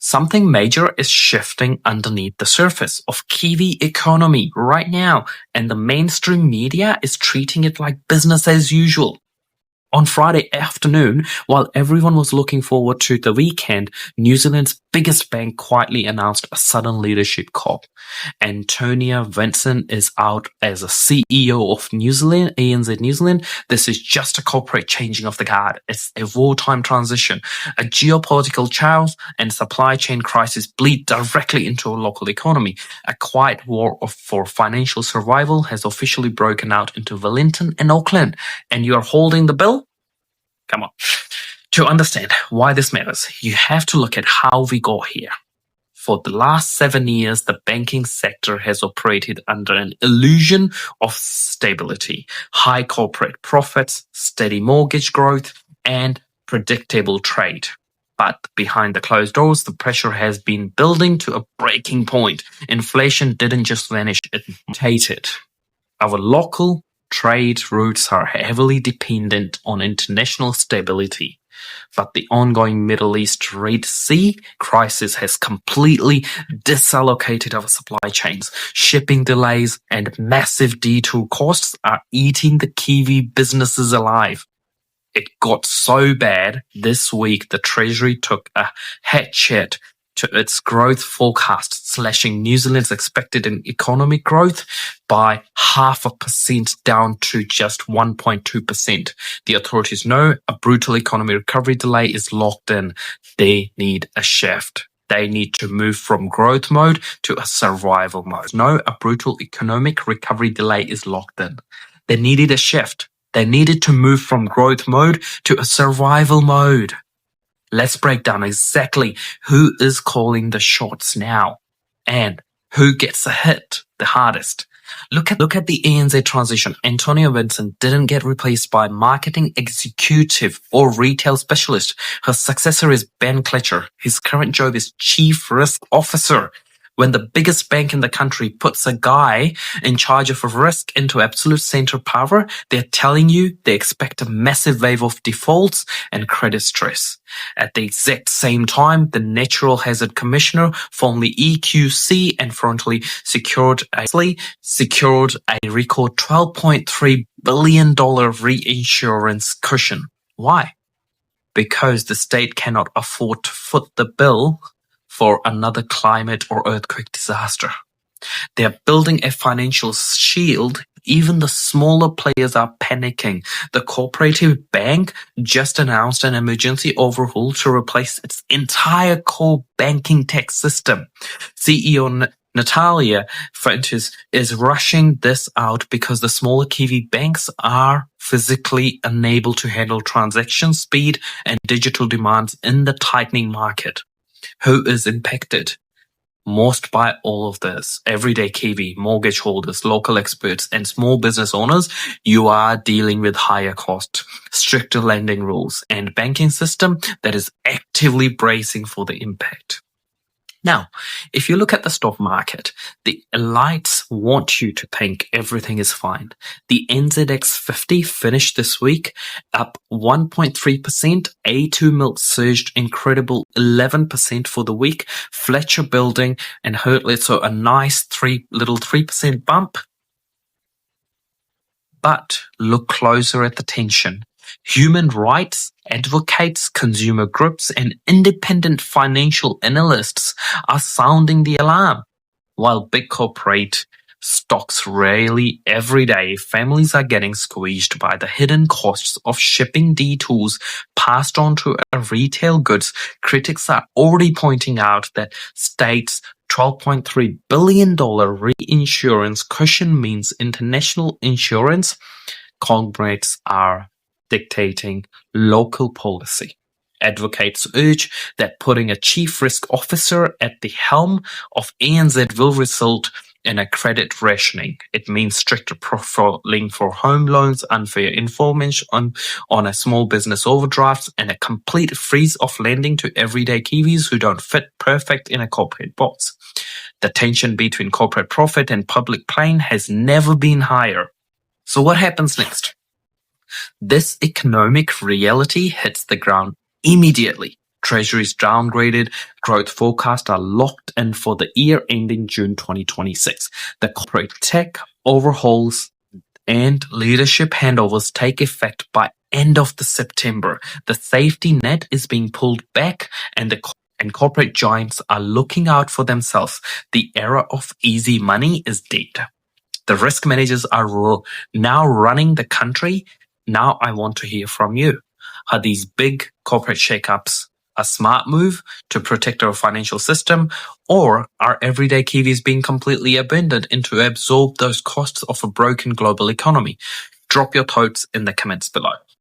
Something major is shifting underneath the surface of Kiwi economy right now, and the mainstream media is treating it like business as usual. On Friday afternoon, while everyone was looking forward to the weekend, New Zealand's biggest bank quietly announced a sudden leadership call. Antonia Vincent is out as a CEO of New Zealand, ANZ New Zealand. This is just a corporate changing of the guard. It's a wartime transition. A geopolitical chaos and supply chain crisis bleed directly into a local economy. A quiet war for financial survival has officially broken out into Wellington and Auckland. And you are holding the bill? Come on. To understand why this matters, you have to look at how we got here. For the last 7 years, the banking sector has operated under an illusion of stability, high corporate profits, steady mortgage growth, and predictable trade. But behind the closed doors, the pressure has been building to a breaking point. Inflation didn't just vanish, it mutated. Our local trade routes are heavily dependent on international stability, but the ongoing Middle East Red Sea crisis has completely disallocated our supply chains. Shipping delays and massive detour costs are eating the Kiwi businesses alive. It got so bad this week the Treasury took a hatchet to its growth forecast, slashing New Zealand's expected economic growth by 0.5% down to just 1.2%. The authorities know a brutal economic recovery delay is locked in. They need a shift. They need to move from growth mode to a survival mode. No, a brutal economic recovery delay is locked in. They needed a shift. They needed to move from growth mode to a survival mode. Let's break down exactly who is calling the shots now and who gets a hit the hardest. Look at the ANZ transition. Antonia Vincent didn't get replaced by marketing executive or retail specialist. Her successor is Ben Kletcher. His current job is chief risk officer. When the biggest bank in the country puts a guy in charge of risk into absolute center power, they're telling you they expect a massive wave of defaults and credit stress. At the exact same time, the Natural Hazard Commissioner, formerly EQC, and frontally secured a record $12.3 billion reinsurance cushion. Why? Because the state cannot afford to foot the bill for another climate or earthquake disaster. They are building a financial shield. Even the smaller players are panicking. The Cooperative Bank just announced an emergency overhaul to replace its entire core banking tech system. CEO Natalia Fuentes is rushing this out because the smaller Kiwi banks are physically unable to handle transaction speed and digital demands in the tightening market. Who is impacted most by all of this? Everyday Kiwi, mortgage holders, local experts, and small business owners. You are dealing with higher cost, stricter lending rules, and banking system that is actively bracing for the impact. Now, if you look at the stock market, the elites want you to think everything is fine. The NZX 50 finished this week up 1.3%. A2 Milk surged incredible 11% for the week. Fletcher Building and Hertlet saw a nice 3% bump. But look closer at the tension. Human rights advocates, consumer groups, and independent financial analysts are sounding the alarm. While big corporate stocks rally every day, families are getting squeezed by the hidden costs of shipping detours passed on to retail goods. Critics are already pointing out that states' $12.3 billion reinsurance cushion means international insurance conglomerates are dictating local policy. Advocates urge that putting a chief risk officer at the helm of ANZ will result in a credit rationing. It means stricter profiling for home loans, unfair information on a small business overdrafts, and a complete freeze of lending to everyday Kiwis who don't fit perfect in a corporate box. The tension between corporate profit and public pain has never been higher. So what happens next? This economic reality hits the ground immediately. Treasury's downgraded, growth forecasts are locked in for the year ending June 2026. The corporate tech overhauls and leadership handovers take effect by end of the September. The safety net is being pulled back and corporate giants are looking out for themselves. The era of easy money is dead. The risk managers are now running the country. Now I want to hear from you. Are these big corporate shakeups a smart move to protect our financial system, or are everyday Kiwis being completely abandoned and to absorb those costs of a broken global economy? Drop your thoughts in the comments below.